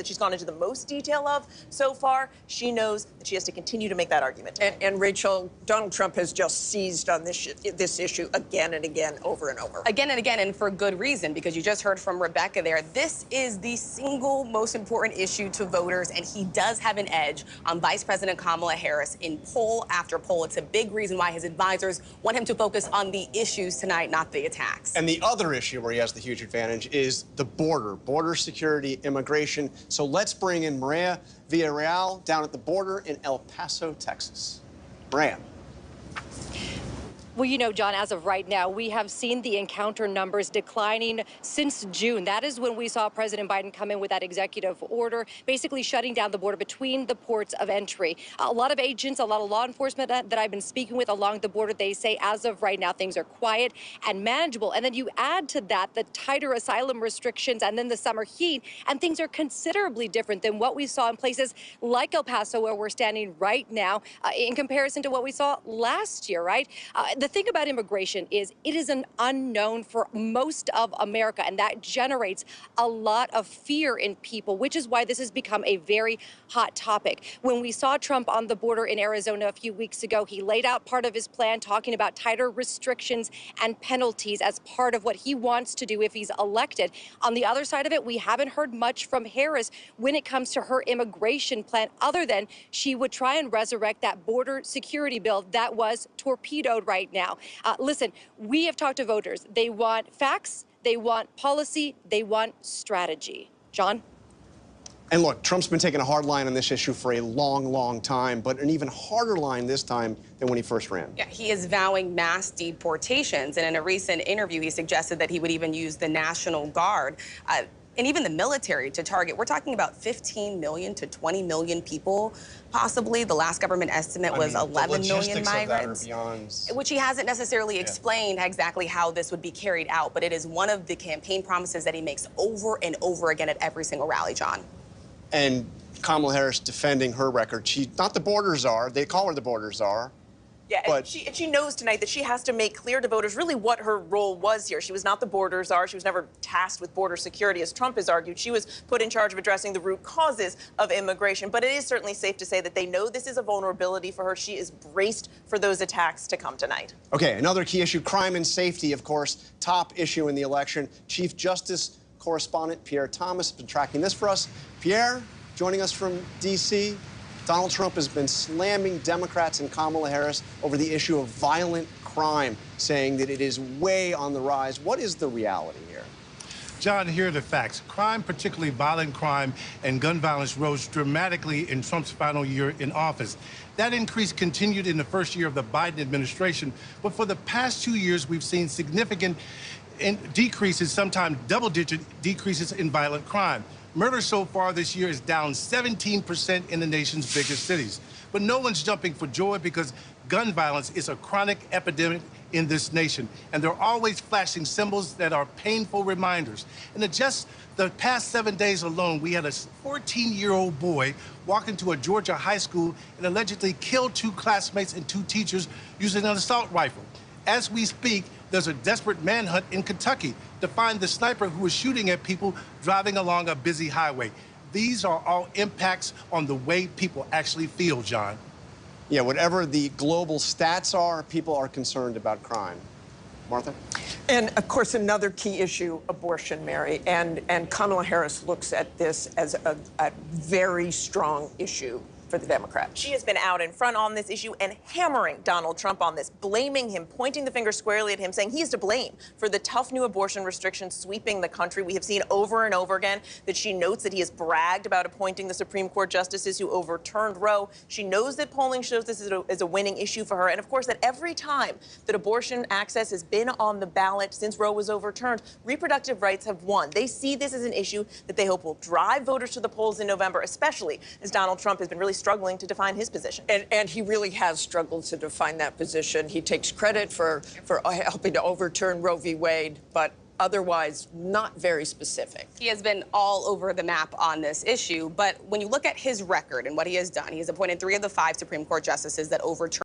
she's gone into the most detail of so far. She knows that she has to continue to make that argument. And Rachel, Donald Trump has just seized on this issue again and again, over and over. Again and again, and for good reason, because you just heard from Rebecca there. This is the single most important issue to voters, and he does have an edge on Vice President Kamala Harris in poll after poll. It's a big reason why his advisors want him to focus on the issues tonight, not the attacks. And the other issue where he has the huge advantage is the border security, immigration. So let's bring in Maria Villarreal down at the border in El Paso, Texas. Maria. Well, you know, John, as of right now, we have seen the encounter numbers declining since June. That is when we saw President Biden come in with that executive order, basically shutting down the border between the ports of entry. A lot of agents, a lot of law enforcement that I've been speaking with along the border, they say as of right now, things are quiet and manageable. And then you add to that the tighter asylum restrictions and then the summer heat, and things are considerably different than what we saw in places like El Paso, where we're standing right now, in comparison to what we saw last year, right? The thing about immigration is it is an unknown for most of America, and that generates a lot of fear in people, which is why this has become a very hot topic. When we saw Trump on the border in Arizona a few weeks ago, he laid out part of his plan talking about tighter restrictions and penalties as part of what he wants to do if he's elected. On the other side of it, we haven't heard much from Harris when it comes to her immigration plan, other than she would try and resurrect that border security bill that was torpedoed right now. Listen, we have talked to voters. They want facts, they want policy, they want strategy. John? And look, Trump's been taking a hard line on this issue for a long, long time, but an even harder line this time than when he first ran. Yeah, he is vowing mass deportations, and in a recent interview, he suggested that he would even use the National Guard. And even the military to target. We're talking about 15 million to 20 million people, possibly. The last government estimate was 11 million migrants, which he hasn't necessarily explained exactly how this would be carried out, but it is one of the campaign promises that he makes over and over again at every single rally, John. And Kamala Harris defending her record. She's not the border czar. They call her the border czar. Yeah, and she knows tonight that she has to make clear to voters really what her role was here. She was not the border czar. She was never tasked with border security, as Trump has argued. She was put in charge of addressing the root causes of immigration. But it is certainly safe to say that they know this is a vulnerability for her. She is braced for those attacks to come tonight. Okay, another key issue, crime and safety, of course, top issue in the election. Chief Justice correspondent Pierre Thomas has been tracking this for us. Pierre, joining us from D.C., Donald Trump has been slamming Democrats and Kamala Harris over the issue of violent crime, saying that it is way on the rise. What is the reality here? John, here are the facts. Crime, particularly violent crime and gun violence, rose dramatically in Trump's final year in office. That increase continued in the first year of the Biden administration, but for the past 2 years, we've seen significant decreases, sometimes double-digit decreases in violent crime. Murder so far this year is down 17% in the nation's biggest cities. But no one's jumping for joy because gun violence is a chronic epidemic in this nation. And they're always flashing symbols that are painful reminders. And in just the past 7 days alone, we had a 14-year-old boy walk into a Georgia high school and allegedly kill 2 classmates and 2 teachers using an assault rifle. As we speak, there's a desperate manhunt in Kentucky to find the sniper who was shooting at people driving along a busy highway. These are all impacts on the way people actually feel, John. Yeah, whatever the global stats are, people are concerned about crime. Martha? And, of course, another key issue, abortion, Mary. And Kamala Harris looks at this as a very strong issue for the Democrats. She has been out in front on this issue and hammering Donald Trump on this, blaming him, pointing the finger squarely at him, saying he is to blame for the tough new abortion restrictions sweeping the country. We have seen over and over again that she notes that he has bragged about appointing the Supreme Court justices who overturned Roe. She knows that polling shows this is a winning issue for her. And, of course, that every time that abortion access has been on the ballot since Roe was overturned, reproductive rights have won. They see this as an issue that they hope will drive voters to the polls in November, especially as Donald Trump has been really struggling to define his position. And he really has struggled to define that position. He takes credit for helping to overturn Roe v. Wade, but otherwise not very specific. He has been all over the map on this issue, but when you look at his record and what he has done, he has appointed 3 of the 5 Supreme Court justices that overturned